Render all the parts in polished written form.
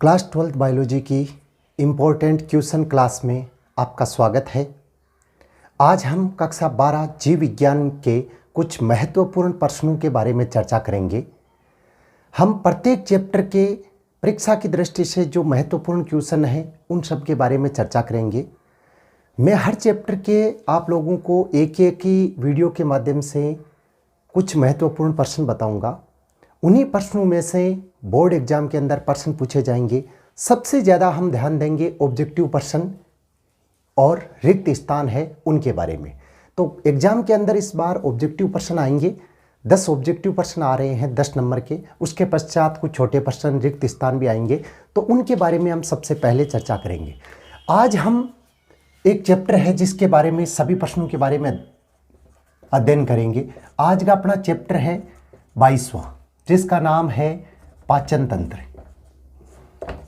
Class 12th biology की important question class में आपका स्वागत है। आज हम कक्षा 12 जीव विज्ञान के कुछ महत्वपूर्ण प्रश्नों के बारे में चर्चा करेंगे। हम प्रत्येक चैप्टर के परीक्षा की दृष्टि से जो महत्वपूर्ण क्वेश्चन हैं उन सब के बारे में चर्चा करेंगे। मैं हर चैप्टर के आप लोगों को एक एक ही वीडियो के माध्यम से कुछ महत्वपूर्ण प्रश्न बताऊंगा। उन्हीं प्रश्नों में से बोर्ड एग्जाम के अंदर प्रश्न पूछे जाएंगे। सबसे ज़्यादा हम ध्यान देंगे ऑब्जेक्टिव प्रश्न और रिक्त स्थान है उनके बारे में। तो एग्जाम के अंदर इस बार ऑब्जेक्टिव प्रश्न आएंगे। 10 ऑब्जेक्टिव प्रश्न आ रहे हैं 10 नंबर के। उसके पश्चात कुछ छोटे प्रश्न रिक्त स्थान भी आएंगे, तो उनके बारे में हम सबसे पहले चर्चा करेंगे। आज हम एक चैप्टर है जिसके बारे में सभी प्रश्नों के बारे में अध्ययन करेंगे। आज का अपना चैप्टर है 22वां, जिसका नाम है पाचन तंत्र।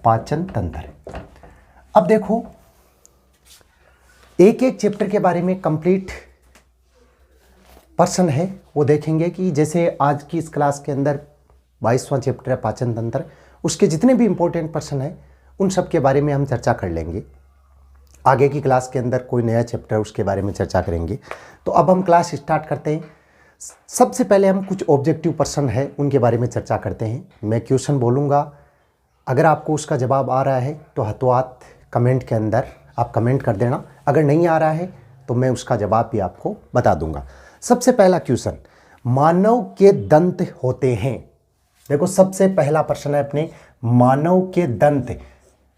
पाचन तंत्र। अब देखो, एक एक चैप्टर के बारे में कंप्लीट प्रश्न है वो देखेंगे कि जैसे आज की इस क्लास के अंदर 22वां चैप्टर है पाचन तंत्र, उसके जितने भी इंपॉर्टेंट प्रश्न हैं उन सब के बारे में हम चर्चा कर लेंगे। आगे की क्लास के अंदर कोई नया चैप्टर उसके बारे में चर्चा करेंगे। तो अब हम क्लास स्टार्ट करते हैं। सबसे पहले हम कुछ ऑब्जेक्टिव प्रश्न है उनके बारे में चर्चा करते हैं। मैं क्वेश्चन बोलूँगा, अगर आपको उसका जवाब आ रहा है तो हाथों हाथ कमेंट के अंदर आप कमेंट कर देना। अगर नहीं आ रहा है तो मैं उसका जवाब भी आपको बता दूंगा। सबसे पहला क्वेश्चन, मानव के दंत होते हैं। देखो, सबसे पहला प्रश्न है अपने, मानव के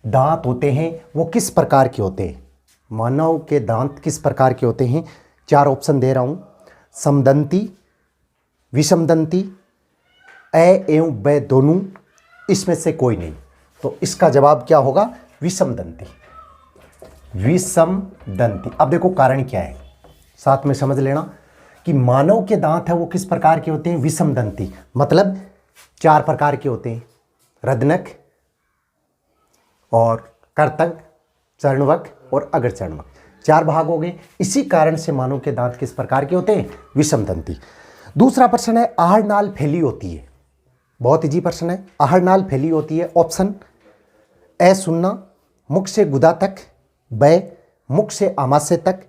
दांत होते हैं, वो किस प्रकार के होते हैं? मानव के दांत किस प्रकार के होते हैं? 4 ऑप्शन दे रहा हूँ। समदंती, विषमदंती, अ एवं ब दोनों, इसमें से कोई नहीं। तो इसका जवाब क्या होगा? विषमदंती। विषमदंती। अब देखो कारण क्या है, साथ में समझ लेना कि मानव के दांत है वो किस प्रकार के होते हैं? विषमदंती। मतलब 4 प्रकार के होते हैं, रदनक और कर्तक, चर्णवक और अग्रचर्णवक। 4 भाग हो गए। इसी कारण से मानव के दांत किस प्रकार के होते हैं? विषमदंती। दूसरा प्रश्न है, आहार नाल फैली होती है। बहुत इजी प्रश्न है। आहार नाल फैली होती है। ऑप्शन ए सुन्ना, मुख से गुदा तक, ब मुख से आमाशय तक,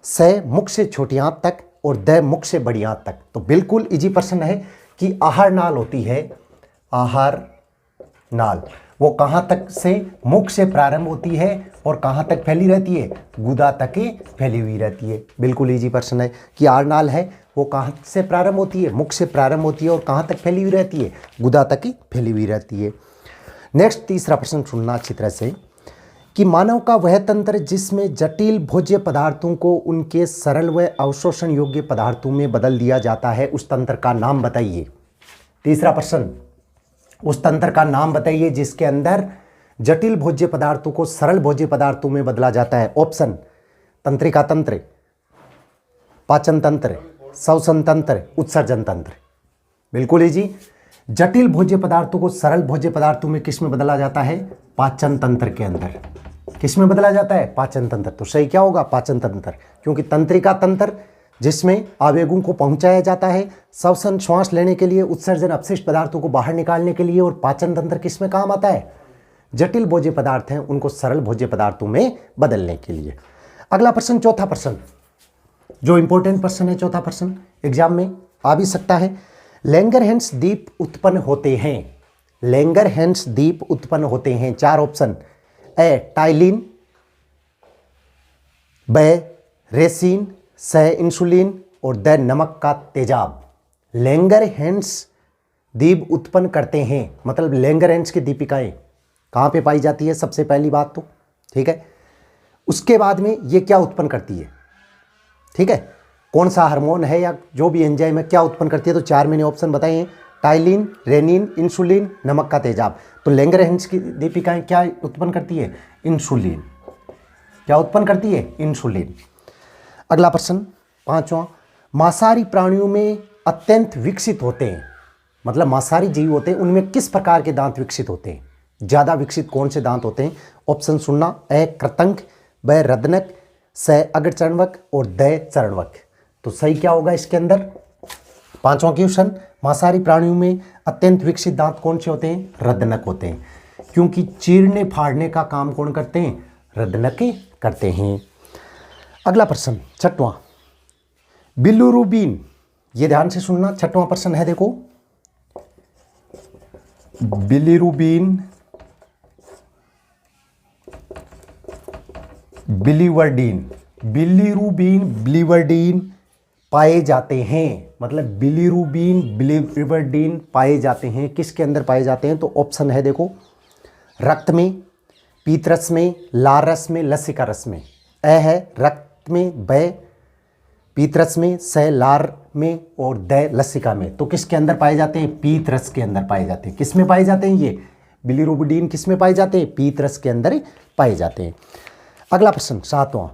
स मुख से छोटी आंत तक और द मुख से बड़ी आंत तक। तो बिल्कुल इजी प्रश्न है कि आहार नाल होती है। आहार नाल वो कहाँ तक से? मुख से प्रारंभ होती है और कहाँ तक फैली रहती है? गुदा तक ही फैली हुई रहती है। बिल्कुल इजी प्रश्न है कि आहार नाल है वो कहाँ से प्रारंभ होती है? मुख से प्रारंभ होती है और कहाँ तक फैली हुई रहती है? गुदा तक ही फैली हुई रहती है। नेक्स्ट तीसरा प्रश्न सुनना अच्छी तरह से, कि मानव का वह तंत्र जिसमें जटिल भोज्य पदार्थों को उनके सरल व अवशोषण योग्य पदार्थों में बदल दिया जाता है, उस तंत्र का नाम बताइए। तीसरा प्रश्न, उस तंत्र का नाम बताइए जिसके अंदर जटिल भोज्य पदार्थों को सरल भोज्य पदार्थों में बदला जाता है। ऑप्शन तंत्रिका तंत्र, पाचन तंत्र, श्वसन तंत्र, उत्सर्जन तंत्र। बिल्कुल इजी। जटिल भोज्य पदार्थों को सरल भोज्य पदार्थों में किस में बदला जाता है? पाचन तंत्र के अंदर। किस में बदला जाता है? पाचन तंत्र। तो सही क्या होगा? पाचन तंत्र, क्योंकि तंत्रिका तंत्र जिसमें आवेगों को पहुंचाया जाता है, श्वसन श्वास लेने के लिए, उत्सर्जन अपशिष्ट पदार्थों को बाहर निकालने के लिए, और पाचन तंत्र किस में काम आता है? जटिल भोज्य पदार्थ हैं उनको सरल भोज्य पदार्थों में बदलने के लिए। अगला प्रश्न, चौथा प्रश्न, जो इंपॉर्टेंट प्रश्न है, चौथा प्रश्न एग्जाम में आ भी सकता है। लैंगरहैंस द्वीप उत्पन्न होते हैं। लैंगरहैंस द्वीप उत्पन्न होते हैं। 4 ऑप्शन, ए टाइलिन, ब रेसिन, स इंसुलिन और द नमक का तेजाब। लैंगरहैंस द्वीप उत्पन्न करते हैं, मतलब लैंगरहैंस की दीपिकाएं कहाँ पे पाई जाती है? सबसे पहली बात तो ठीक है। उसके बाद में ये क्या उत्पन्न करती है? ठीक है, कौन सा हार्मोन है या जो भी एंजाइम है क्या उत्पन्न करती है? तो 4 मैंने ऑप्शन बताए हैं, टाइलिन, रेनिन, इंसुलिन, नमक का तेजाब। तो लैंगरहैंस की दीपिकाएं क्या उत्पन्न करती है? इंसुलिन। क्या उत्पन्न करती है? इंसुलिन। अगला प्रश्न, 5वां, मांसाहारी प्राणियों में अत्यंत विकसित होते हैं, मतलब मांसाहारी जीव होते हैं उनमें किस प्रकार के दांत विकसित होते हैं? ज्यादा विकसित कौन से दांत होते हैं? ऑप्शन सुनना, ए कृतंक, ब रदनक, स अग्रचर्णवक और द चर्णवक। तो सही क्या होगा इसके अंदर? 5वां क्वेश्चन, मांसाहारी प्राणियों में अत्यंत विकसित दांत कौन से होते हैं? रदनक होते हैं। क्योंकि चीरने फाड़ने का काम कौन करते हैं? रदनके करते हैं। अगला प्रश्न छठवां, बिलिरुबिन, ये ध्यान से सुनना, छठवां प्रश्न है देखो, बिलिरुबिन, बिलिवर्डिन, बिलिरुबिन बिलिवर्डिन पाए जाते हैं, मतलब बिलिरुबिन बिलिवर्डिन पाए जाते हैं, किसके अंदर पाए जाते हैं? तो ऑप्शन है देखो, रक्त में, पीतरस में, लार रस में, लसिका रस में। ए है रक्त में, ब पीतरस में, स लार में और द लसिका में। तो किसके अंदर पाए जाते हैं? पीतरस के अंदर पाए जाते हैं। किस में पाए जाते हैं ये बिलिरुबिन? किस में पाए जाते हैं? पीतरस के अंदर पाए जाते हैं। अगला प्रश्न सातवां,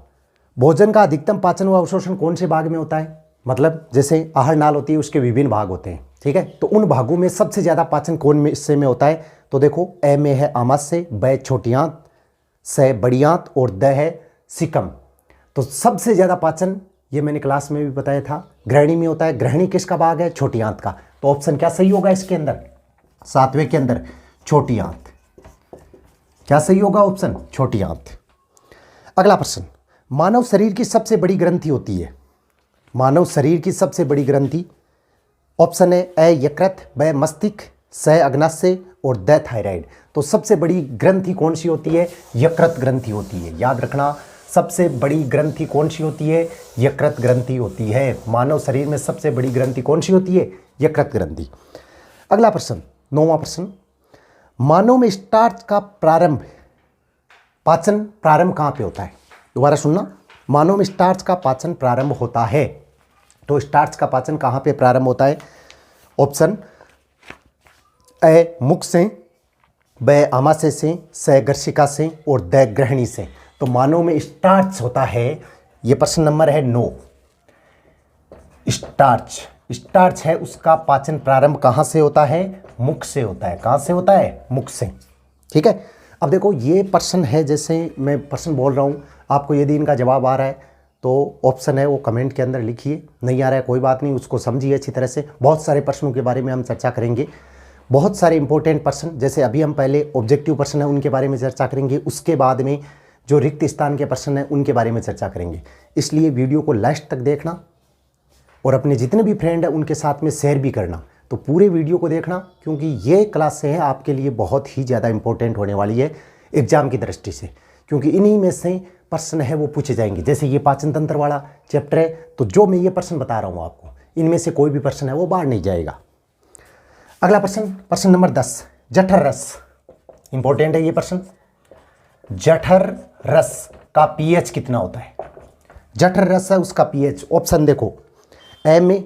भोजन का अधिकतम पाचन व अवशोषण कौन से भाग में होता है? मतलब जैसे आहार नाल होती है, उसके विभिन्न भाग होते हैं, ठीक है, तो उन भागों में सबसे ज्यादा पाचन कौन में हिस्से में होता है? तो देखो, ए में है आमाशय, ब छोटी आंत, स बड़ी आंत और द है सिकम। तो सबसे ज्यादा पाचन, ये मैंने क्लास में भी बताया था, ग्रहणी में होता है। ग्रहणी किसका भाग है? छोटी आंत का। तो ऑप्शन क्या सही होगा इसके अंदर? सातवें के अंदर छोटी आंत। क्या सही होगा? ऑप्शन छोटी आंत। अगला प्रश्न, मानव शरीर की सबसे बड़ी ग्रंथि होती है, मानव शरीर की सबसे बड़ी ग्रंथि, ऑप्शन है ए यकृत, ब मस्तिष्क, स अग्नाशय और द थायराइड। तो सबसे बड़ी ग्रंथि कौन सी होती है? यकृत ग्रंथि होती है। याद रखना, सबसे बड़ी ग्रंथि कौन सी होती है? यकृत ग्रंथि होती है। मानव शरीर में सबसे बड़ी ग्रंथि कौन सी होती है? यकृत ग्रंथि। अगला प्रश्न नौवां प्रश्न, मानव में स्टार्च का प्रारंभ, पाचन प्रारंभ कहाँ पे होता है? दोबारा सुनना, मानव में स्टार्च का पाचन प्रारंभ होता है, तो स्टार्च का पाचन कहाँ पे प्रारंभ होता है? ऑप्शन ए मुख से, ब आमाशय से, स गर्शिका से और द ग्रहणी से। तो मानव में स्टार्च होता है, ये प्रश्न नंबर है 9। स्टार्च, स्टार्च है, उसका पाचन प्रारंभ कहाँ से होता है? मुख से होता है। कहाँ से होता है? मुख से, ठीक है। अब देखो, ये प्रश्न है, जैसे मैं प्रश्न बोल रहा हूँ, आपको यदि इनका जवाब आ रहा है तो ऑप्शन है वो कमेंट के अंदर लिखिए, नहीं आ रहा है कोई बात नहीं, उसको समझिए अच्छी तरह से। बहुत सारे प्रश्नों के बारे में हम चर्चा करेंगे, बहुत सारे इंपॉर्टेंट प्रश्न, जैसे अभी हम पहले ऑब्जेक्टिव प्रश्न है उनके बारे में चर्चा करेंगे, उसके बाद में जो रिक्त स्थान के प्रश्न हैं उनके बारे में चर्चा करेंगे। इसलिए वीडियो को लास्ट तक देखना और अपने जितने भी फ्रेंड हैं उनके साथ में शेयर भी करना। तो पूरे वीडियो को देखना, क्योंकि ये क्लासें हैं आपके लिए बहुत ही ज़्यादा इंपॉर्टेंट होने वाली है एग्जाम की दृष्टि से, क्योंकि इन्हीं में से प्रश्न है वो पूछे जाएंगे। जैसे ये पाचन तंत्र वाला चैप्टर है, तो जो मैं ये प्रश्न बता रहा हूँ आपको, इनमें से कोई भी प्रश्न है वो बाहर नहीं जाएगा। अगला प्रश्न, प्रश्न नंबर 10, जठर रस, इंपॉर्टेंट है ये प्रश्न। जठर रस का पीएच कितना होता है? जठर रस है, उसका पीएच, ऑप्शन देखो, ए में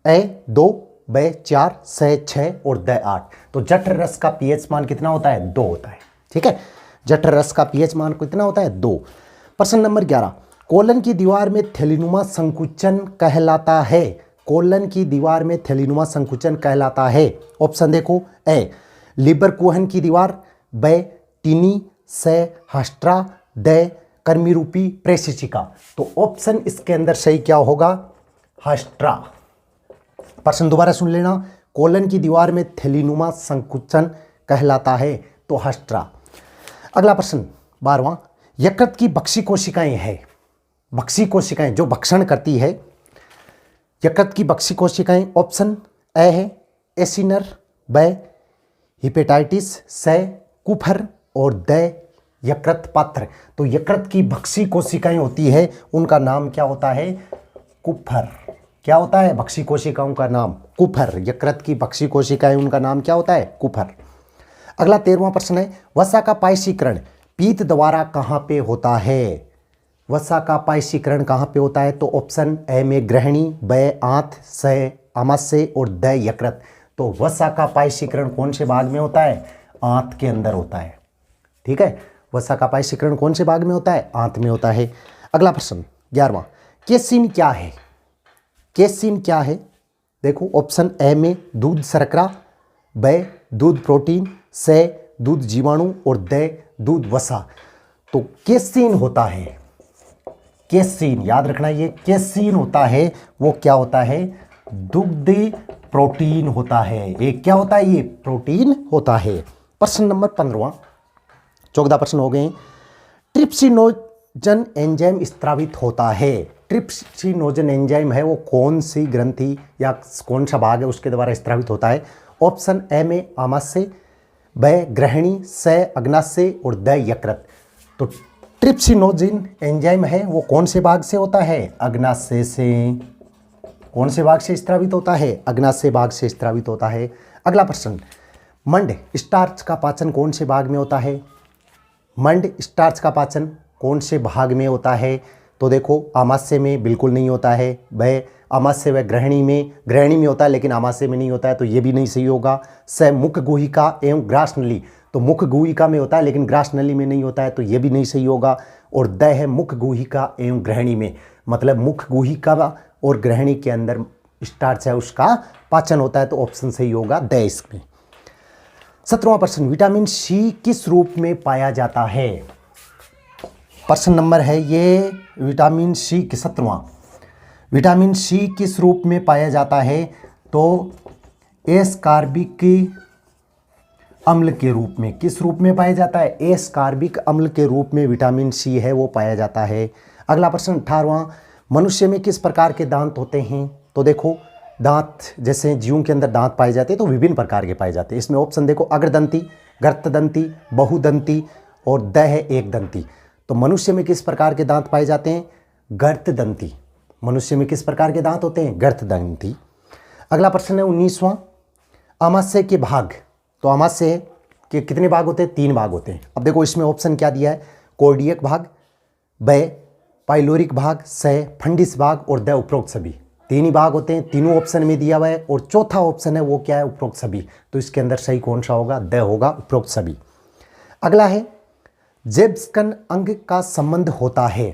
ए 2, ब 4, स 6 और द 8। तो जठर रस का पीएच मान कितना होता है? 2 होता है, ठीक है। जठर रस का पीएच मान कितना होता है? 2। प्रश्न नंबर 11, कोलन की दीवार में थैलीनुमा संकुचन कहलाता है। कोलन की दीवार में थैलीनुमा संकुचन कहलाता है। ऑप्शन देखो, ए लिबरकुहन की दीवार, ब टीनी, स हास्ट्रा, द कर्मी रूपी प्रेसिचिका। तो ऑप्शन इसके अंदर सही क्या होगा? हास्ट्रा। प्रश्न दोबारा सुन लेना, कोलन की दीवार में थैलीनुमा संकुचन कहलाता है, तो हास्ट्रा। अगला प्रश्न 12वां, यकृत की बक्षी कोशिकाएं है, बक्षी कोशिकाएं जो भक्षण करती है, यकृत की बक्षी कोशिकाएं, ऑप्शन ए है एसिनर, ब हिपेटाइटिस, स कुफर और द यकृत पात्र। तो यकृत की बक्षी कोशिकाएं होती है, उनका नाम क्या होता है? कुफर। क्या होता है? बक्षी कोशिकाओं का नाम कुफर। यकृत की बक्षी कोशिकाएं, उनका नाम क्या होता है? कुफर। अगला 13वां प्रश्न है, वसा का पायसीकरण पीत द्वारा कहाँ पे होता है? वसा का पायसीकरण कहाँ पे होता है? तो ऑप्शन ए में ग्रहणी, ब आंत, स आमाशय और द यकृत। तो वसा का पायसीकरण कौन से भाग में होता है? आंत के अंदर होता है, ठीक है। वसा का पायसीकरण कौन से भाग में होता है? आंत में होता है। अगला प्रश्न 11वां, केसिन क्या है? केसिन क्या है? देखो, ऑप्शन ए में दूध शर्करा, ब दूध प्रोटीन, स दूध जीवाणु और द दूध वसा। तो केसिन होता है, केसिन याद रखना, ये केसिन होता है, वो क्या होता है? दुग्ध प्रोटीन होता है। एक क्या होता है? ये प्रोटीन होता है, प्रश्न नंबर 15, 14 प्रश्न हो गए। ट्रिप्सिनोजन एंजाइम स्त्रावित होता है। ट्रिप्सिनोजन एंजाइम है वो कौन सी ग्रंथि या कौन सा भाग है उसके द्वारा स्त्रावित होता है? ऑप्शन ए में आमाशय, ब ग्रहणी, स अग्नाशय और द यकृत। तो ट्रिप्सिनोजन एंजाइम है वो कौन से भाग से होता है? अग्नाशय से। कौन से भाग से स्त्रावित होता है? अग्नाशय भाग से स्त्रावित होता है। अगला प्रश्न, मंड स्टार्च का पाचन कौन से भाग में होता है? मंड स्टार्च का पाचन कौन से भाग में होता है? तो देखो आमाशय में बिल्कुल नहीं होता है, वह आमाशय व ग्रहणी में होता है लेकिन आमाशय में नहीं होता है, तो ये भी नहीं सही होगा। स मुख गुहिका एवं ग्रास नली, तो मुख गुहिका में होता है लेकिन ग्रास नली में नहीं होता है, तो ये भी नहीं सही होगा। और द है मुख गुहिका एवं ग्रहणी में, मतलब मुख गुहिका और ग्रहणी के अंदर स्टार्च है उसका पाचन होता है, तो ऑप्शन सही होगा द इसमें। 17वां प्रश्न, विटामिन सी किस रूप में पाया जाता है? प्रश्न नंबर है ये विटामिन सी के 17वां, विटामिन सी किस रूप में पाया जाता है? तो एस्कॉर्बिक अम्ल के रूप में। किस रूप में पाया जाता है? एस्कॉर्बिक अम्ल के रूप में विटामिन सी है वो पाया जाता है। अगला प्रश्न 18वां, मनुष्य में किस प्रकार के दांत होते हैं? तो देखो दांत जैसे जीवों के अंदर दांत पाए जाते हैं तो विभिन्न प्रकार के पाए जाते हैं। इसमें ऑप्शन देखो, अग्रदंती, गर्तदंती, बहुदंती और द है एक दंती। तो मनुष्य में किस प्रकार के दांत पाए जाते हैं? गर्तदंती। मनुष्य में किस प्रकार के दांत होते हैं? गर्तदंती। अगला प्रश्न है 19वां, आमाशय के भाग। तो आमाशय के कितने भाग होते हैं? 3 भाग होते हैं। अब देखो इसमें ऑप्शन क्या दिया है? कोर्डियक भाग, ब पाइलोरिक भाग, स फंडिस भाग और द उपरोक्त सभी। 3 ही भाग होते हैं, तीनों ऑप्शन में दिया हुआ है। और चौथा ऑप्शन है वो क्या है? उपरोक्त सभी। तो इसके अंदर सही कौन सा होगा? द होगा, उपरोक्त सभी। अगला है जेब्सकन अंग का संबंध होता है।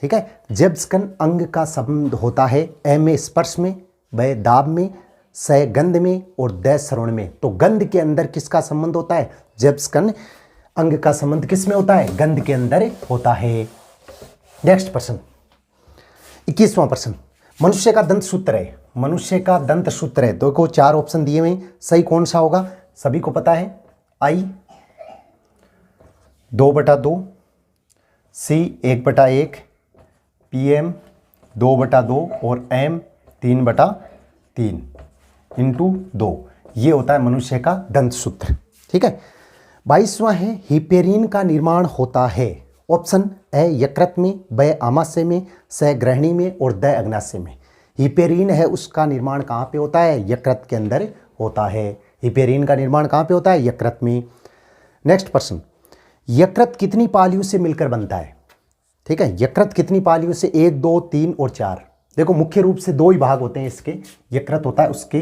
ठीक है, जेब्सकन अंग का संबंध होता है ए में स्पर्श में, ब दाब में, स गंध में और द श्रवण में। तो गंध के अंदर किसका संबंध होता है? जेब्सकन अंग का संबंध किस में होता है? गंध के अंदर होता है। नेक्स्ट प्रश्न 21वां प्रश्न, मनुष्य का दंत सूत्र है। मनुष्य का दंत सूत्र है, देखो 4 ऑप्शन दिए हुए, सही कौन सा होगा? सभी को पता है, आई 2/2, सी 1/1, PM 2/2 और M 3/3 इंटू 2। ये होता है मनुष्य का दंत सूत्र। ठीक है, 22वां है, हिपेरिन का निर्माण होता है। ऑप्शन ए यकृत में, ब आमाशय में, स ग्रहणी में और द अग्नाशय में। हिपेरिन है उसका निर्माण कहाँ पे होता है? यकृत के अंदर होता है। हिपेरिन का निर्माण कहाँ पे होता है? यकृत में। नेक्स्ट प्रश्न, यकृत कितनी पालियों से मिलकर बनता है? ठीक है, यकृत कितनी पालियों से? 1, 2, 3 और 4। देखो मुख्य रूप से 2 ही भाग होते हैं इसके। यकृत होता है उसके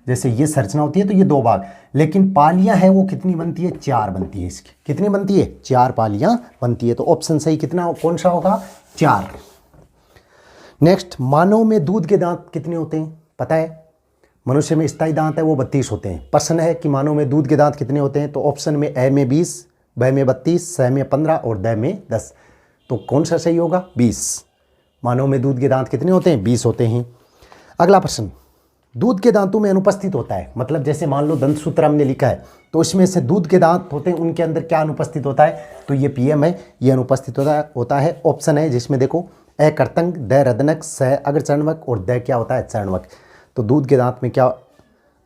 जैसे ये संरचना होती है तो ये 2 भाग, लेकिन पालियां हैं वो कितनी बनती है? 4 बनती है इसकी। कितनी बनती है? 4 पालियां बनती है। तो ऑप्शन सही कितना कौन सा होगा? 4। नेक्स्ट, मानव में दूध के दांत कितने होते हैं? पता है, मनुष्य में स्थायी दांत है वो 32 होते हैं। प्रश्न है कि मानव में दूध के दांत कितने होते हैं? तो ऑप्शन में ए में 20, ब में 32, स में 15 और द में 10। तो कौन सा सही होगा? 20। मानव में दूध के दांत कितने होते हैं? 20 होते हैं। अगला प्रश्न, दूध के दांतों में अनुपस्थित होता है, मतलब जैसे मान लो दंत सूत्र हमने लिखा है तो इसमें से दूध के दांत होते हैं, उनके अंदर क्या अनुपस्थित होता है? तो ये PM है, ये अनुपस्थित होता है। ऑप्शन है जिसमें देखो, ए कर्तंग, द रदनक, स अग्रचर्णवक और द क्या होता है? चर्णवक। तो दूध के दांत में क्या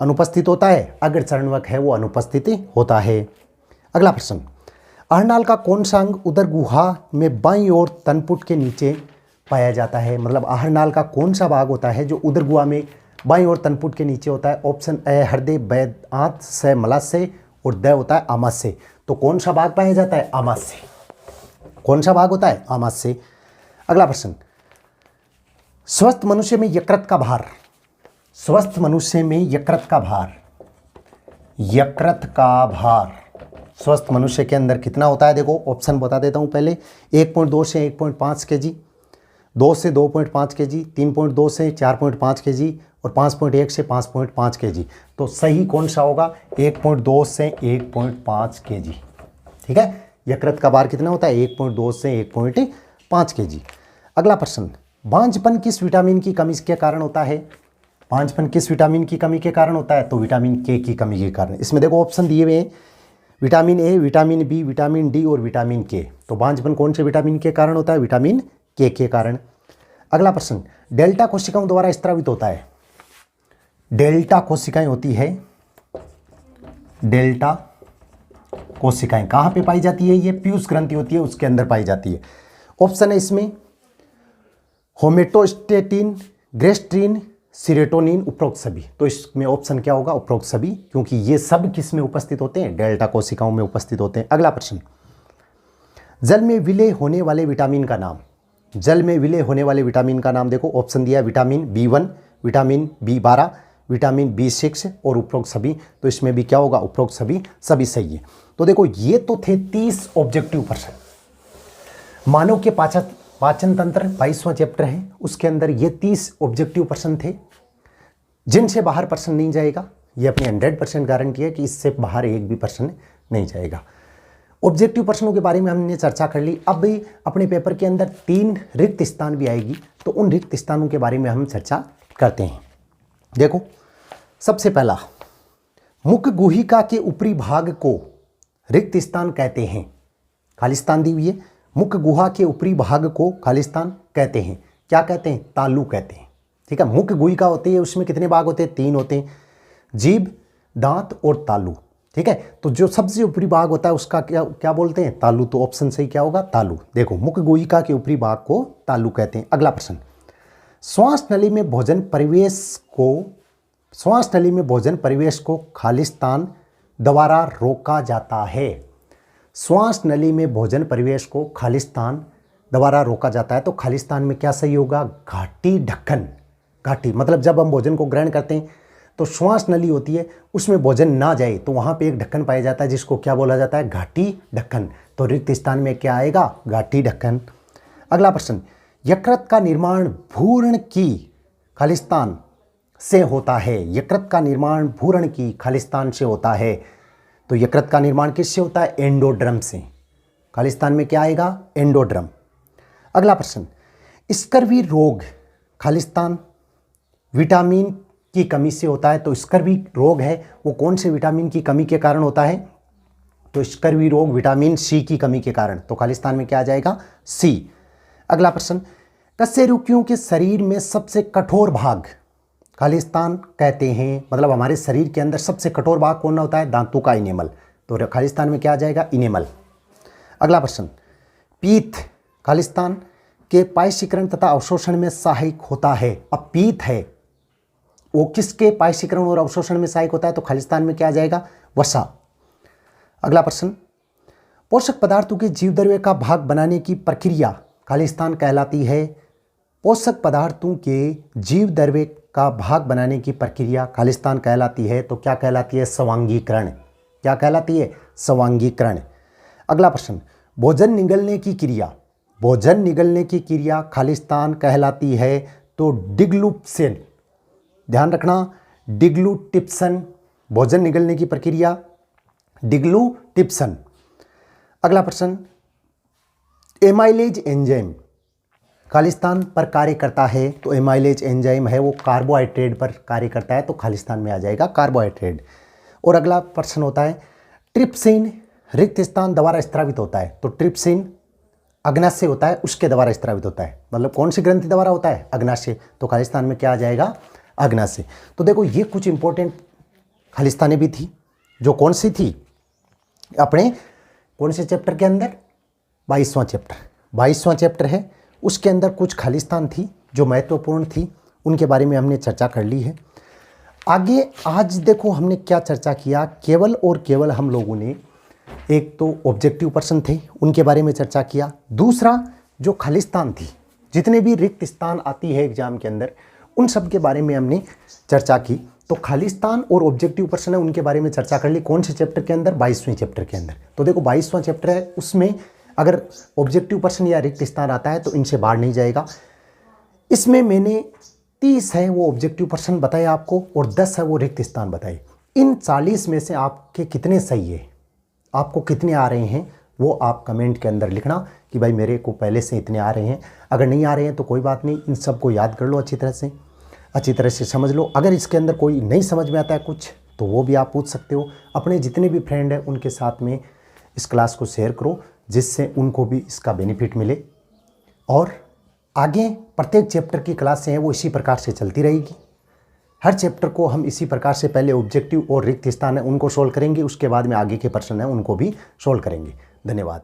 अनुपस्थित होता है? अग्रचर्णवक है वो अनुपस्थित होता है। अगला प्रश्न, अहरनाल का कौन सा अंग उदर गुहा में बाईं ओर तनपुट के नीचे पाया जाता है? मतलब अहरनाल का कौन सा भाग होता है जो उदर गुहा में बाईं ओर तनपुट के नीचे होता है? ऑप्शन ए हृदय, ब आंत, स मलाशय और द होता है आमाशय। तो कौन सा भाग पाया जाता है? आमाशय। कौन सा भाग होता है? आमाशय। अगला प्रश्न, स्वस्थ मनुष्य में यकृत का भार। स्वस्थ मनुष्य में यकृत का भार, यकृत का भार स्वस्थ मनुष्य के अंदर कितना होता है? देखो ऑप्शन बता देता हूं पहले, 1.2 से 1.5 kg, 2 से 2.5 kg, 3.2 से 4.5 kg और 5.1 से 5.5 kg। तो सही कौन सा होगा? 1.2 से 1.5 kg। ठीक है, यकृत का भार कितना होता है? 1.2 से 1.5 kg। अगला प्रश्न, बांझपन किस विटामिन की कमी के कारण होता है? बांझपन किस विटामिन की कमी के कारण होता है? तो विटामिन के की कमी के कारण। इसमें देखो ऑप्शन दिए हुए हैं, vitamin A, vitamin B, vitamin D और विटामिन के। तो बांझपन कौन से विटामिन के कारण होता है? विटामिन के कारण। अगला प्रश्न, डेल्टा कोशिकाओं द्वारा स्त्रावित होता है। डेल्टा कोशिकाएं होती है, डेल्टा कोशिकाएं कहां पे पाई जाती है? ये पीयूष ग्रंथि होती है, उसके अंदर पाई जाती है। ऑप्शन है इसमें होमेटोस्टेटिन, ग्रेस्ट्रीन, सीरोटोनिन, उपरोक्त सभी। तो इसमें ऑप्शन क्या होगा? उपरोक्त सभी, क्योंकि ये सब किस में उपस्थित होते हैं? डेल्टा कोशिकाओं में उपस्थित होते हैं। अगला प्रश्न, जल में विलय होने वाले विटामिन का नाम। जल में विलय होने वाले विटामिन का नाम देखो, ऑप्शन दिया है vitamin B1, vitamin B12, vitamin B6 और उपरोक्त सभी। तो इसमें भी क्या होगा? उपरोक्त सभी, सभी सही है। तो देखो ये तो थे 30 ऑब्जेक्टिव प्रश्न। मानव के पाचन तंत्र 22वां चैप्टर है, उसके अंदर ये 30 ऑब्जेक्टिव प्रश्न थे, जिनसे बाहर प्रश्न नहीं जाएगा। ये अपनी 100% गारंटी है कि इससे बाहर एक भी प्रश्न नहीं जाएगा। ऑब्जेक्टिव प्रश्नों के बारे में हमने चर्चा कर ली। अब भी अपने पेपर के अंदर 3 रिक्त स्थान भी आएगी, तो उन रिक्त स्थानों के बारे में हम चर्चा करते हैं। देखो सबसे पहला, मुख गुहिका के ऊपरी भाग को रिक्त स्थान कहते हैं। खालिस्तान दी हुई है, मुख गुहा के ऊपरी भाग को खालिस्तान कहते हैं। क्या कहते हैं? तालु कहते हैं। ठीक है, मुख गुहिका होती है, उसमें कितने भाग होते हैं? 3 होते हैं, जीभ, दांत और तालु। ठीक है, तो जो सबसे ऊपरी भाग होता है उसका क्या बोलते हैं? तालु। तो ऑप्शन सही क्या होगा? तालु। देखो मुख गुहिका के ऊपरी भाग को तालु कहते हैं। अगला प्रश्न, श्वास नली में भोजन परिवेश को खालिस्तान द्वारा रोका जाता है। श्वास नली में भोजन परिवेश को खालिस्तान द्वारा रोका जाता है। तो खालिस्तान में क्या सही होगा? घाटी ढक्कन। घाटी मतलब जब हम भोजन को ग्रहण करते हैं तो श्वास नली होती है, उसमें भोजन ना जाए तो वहां पे एक ढक्कन पाया जाता है, जिसको क्या बोला जाता है? घाटी ढक्कन। तो रिक्त स्थान में क्या आएगा? घाटी ढक्कन। अगला प्रश्न, यकृत का निर्माण भ्रूण की खालिस्तान से होता है। यकृत का निर्माण भ्रूण की खालिस्तान से होता है। तो यकृत का निर्माण किससे होता है? एंडोड्रम से। खालिस्तान में क्या आएगा? एंडोड्रम। अगला प्रश्न, स्कर्वी रोग खालिस्तान विटामिन की कमी से होता है। तो स्कर्वी रोग है वो कौन से विटामिन की कमी के कारण होता है? तो स्कर्वी रोग विटामिन सी की कमी के कारण। तो खालिस्तान में क्या आ जाएगा? सी। अगला प्रश्न, कशेरुकियों के शरीर में सबसे कठोर भाग खालिस्तान कहते हैं। मतलब हमारे शरीर के अंदर सबसे कठोर भाग कौन होता है? दांतों का इनेमल। तो खालिस्तान में क्या आ जाएगा? इनेमल। अगला प्रश्न, पीत खालिस्तान के पायसीकरण तथा अवशोषण में सहायक होता है। अब पीत है वो किसके पायसीकरण और अवशोषण में सहायक होता है? तो खालिस्तान में क्या आ जाएगा? वसा। अगला प्रश्न, पोषक पदार्थों के जीवद्रव्य का भाग बनाने की प्रक्रिया खालिस्तान कहलाती है। पोषक पदार्थों के जीवद्रव्य का भाग बनाने की प्रक्रिया खालिस्तान कहलाती है। तो क्या कहलाती है? स्वांगीकरण। क्या कहलाती है? स्वांगीकरण। अगला प्रश्न, भोजन निगलने की क्रिया खालिस्तान कहलाती है। तो डिग्लूप्सन। ध्यान रखना, डिग्लूटिप्सन। भोजन निगलने की प्रक्रिया डिग्लूटिप्सन। अगला प्रश्न, एमाइलेज एंजाइम खालिस्तान पर कार्य करता है। तो एमाइलेज एंजाइम है वो कार्बोहाइड्रेट पर कार्य करता है। तो खालिस्तान में आ जाएगा कार्बोहाइड्रेट। और अगला प्रश्न होता है, ट्रिप्सिन रिक्त स्थान द्वारा स्त्रावित होता है। तो ट्रिप्सिन अग्नाशय होता है, उसके द्वारा स्त्रावित होता है। मतलब कौन सी ग्रंथि द्वारा होता है? अग्नाशय। तो खालिस्तान में क्या आ जाएगा? अग्नाशय। तो देखो ये कुछ इंपॉर्टेंट खालिस्तानें भी थी, जो कौन सी थी? अपने कौन से चैप्टर के अंदर? 22वां चैप्टर है, उसके अंदर कुछ खालिस्तान थी जो महत्वपूर्ण थी, उनके बारे में हमने चर्चा कर ली है। आगे आज देखो हमने क्या चर्चा किया, केवल और केवल हम लोगों ने एक तो ऑब्जेक्टिव प्रश्न थे उनके बारे में चर्चा किया। दूसरा जो खालिस्तान थी, जितने भी रिक्त स्थान आती है एग्जाम के अंदर, उन सब के बारे में हमने चर्चा की। तो खालिस्तान और ऑब्जेक्टिव प्रश्न है उनके बारे में चर्चा कर ली। कौन से चैप्टर के अंदर? 22वें चैप्टर के अंदर। तो देखो 22वां चैप्टर है, उसमें अगर ऑब्जेक्टिव प्रश्न या रिक्त स्थान आता है तो इनसे बाहर नहीं जाएगा। इसमें मैंने 30 है वो ऑब्जेक्टिव प्रश्न बताए आपको और 10 है वो रिक्त स्थान बताए। इन 40 में से आपके कितने सही है, आपको कितने आ रहे हैं, वो आप कमेंट के अंदर लिखना कि भाई मेरे को पहले से इतने आ रहे हैं। अगर नहीं आ रहे हैं तो कोई बात नहीं, इन सब को याद कर लो, अच्छी तरह से समझ लो। अगर इसके अंदर कोई नहीं समझ में आता है कुछ, तो वो भी आप पूछ सकते हो। अपने जितने भी फ्रेंड हैं उनके साथ में इस क्लास को शेयर करो, जिससे उनको भी इसका बेनिफिट मिले। और आगे प्रत्येक चैप्टर की क्लासें हैं वो इसी प्रकार से चलती रहेगी। हर चैप्टर को हम इसी प्रकार से पहले ऑब्जेक्टिव और रिक्त स्थान है उनको सोल्व करेंगे, उसके बाद में आगे के प्रश्न हैं उनको भी सोल्व करेंगे। धन्यवाद।